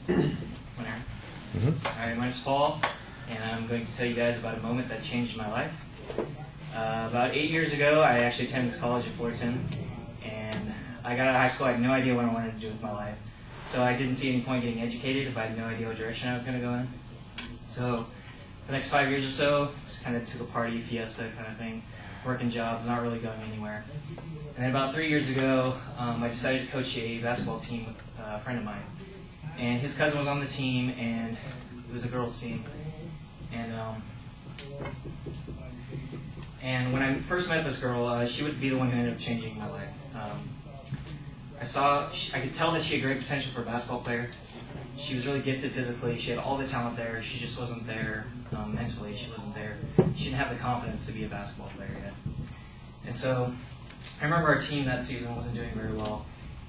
Alright, my name's Paul, and I'm going to tell you guys about a moment that changed my life. About 8 years ago, I actually attended this college at Fullerton, and I got out of high school. I had no idea what I wanted to do with my life. So I didn't see any point getting educated if I had no idea what direction I was going to go in. So the next 5 years or so, just kind of took a party, fiesta kind of thing, working jobs, not really going anywhere. And then about 3 years ago, I decided to coach a basketball team with a friend of mine. And his cousin was on the team, and it was a girls' team. And when I first met this girl, she would be the one who ended up changing my life. I could tell that she had great potential for a basketball player. She was really gifted physically. She had all the talent there. She just wasn't there mentally. She wasn't there. She didn't have the confidence to be a basketball player yet. And so I remember our team that season wasn't doing very well.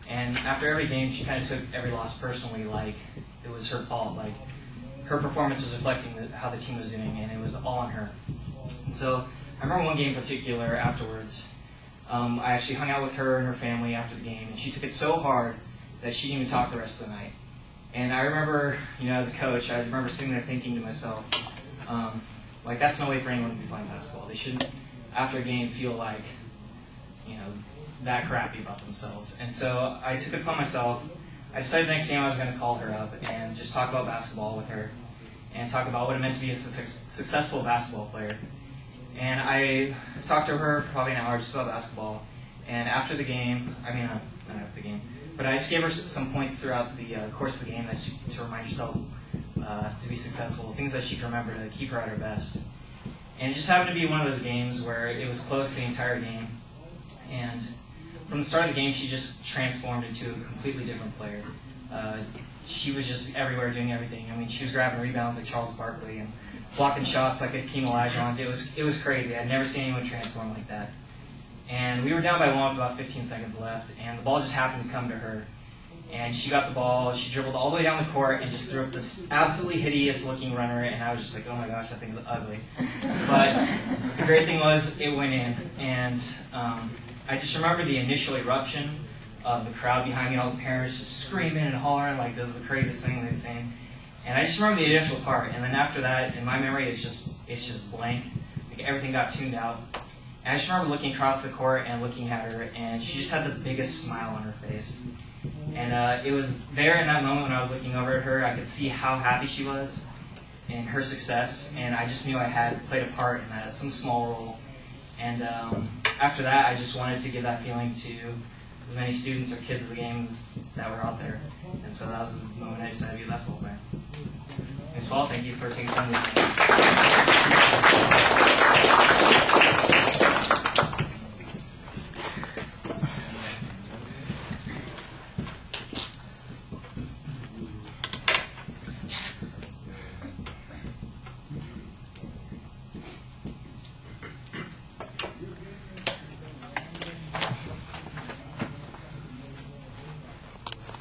And after every game, she kind of took every loss personally, like it was her fault. Like her performance was reflecting how the team was doing, and it was all on her. And so I remember one game in particular afterwards. I actually hung out with her and her family after the game, and she took it so hard that she didn't even talk the rest of the night. And I remember, as a coach, I remember sitting there thinking to myself, like, that's no way for anyone to be playing basketball. They shouldn't, after a game, feel like, that crappy about themselves. And so I took it upon myself. I decided the next game I was going to call her up and just talk about basketball with her and talk about what it meant to be a successful basketball player. And I talked to her for probably an hour just about basketball. And after the game, not after the game, but I just gave her some points throughout the course of the game to remind herself to be successful, things that she can remember to keep her at her best. And it just happened to be one of those games where it was close the entire game. And from the start of the game, she just transformed into a completely different player. She was just everywhere doing everything. I mean, she was grabbing rebounds like Charles Barkley and blocking shots like Hakeem Olajuwon. It was crazy. I'd never seen anyone transform like that. And we were down by one with about 15 seconds left, and the ball just happened to come to her. And she got the ball, she dribbled all the way down the court and just threw up this absolutely hideous-looking runner, and I was just like, oh my gosh, that thing's ugly. But the great thing was it went in, and I just remember the initial eruption of the crowd behind me, all the parents just screaming and hollering like this was the craziest thing they'd seen. And I just remember the initial part, and then after that, in my memory, it's just blank. Like everything got tuned out. And I just remember looking across the court and looking at her, and she just had the biggest smile on her face. And it was there in that moment when I was looking over at her, I could see how happy she was in her success, and I just knew I had played a part in that, some small role. And after that, I just wanted to give that feeling to as many students or kids of the games that were out there. And so that was the moment I decided to be a basketball player. Thanks, Paul. Thank you for taking time to listen.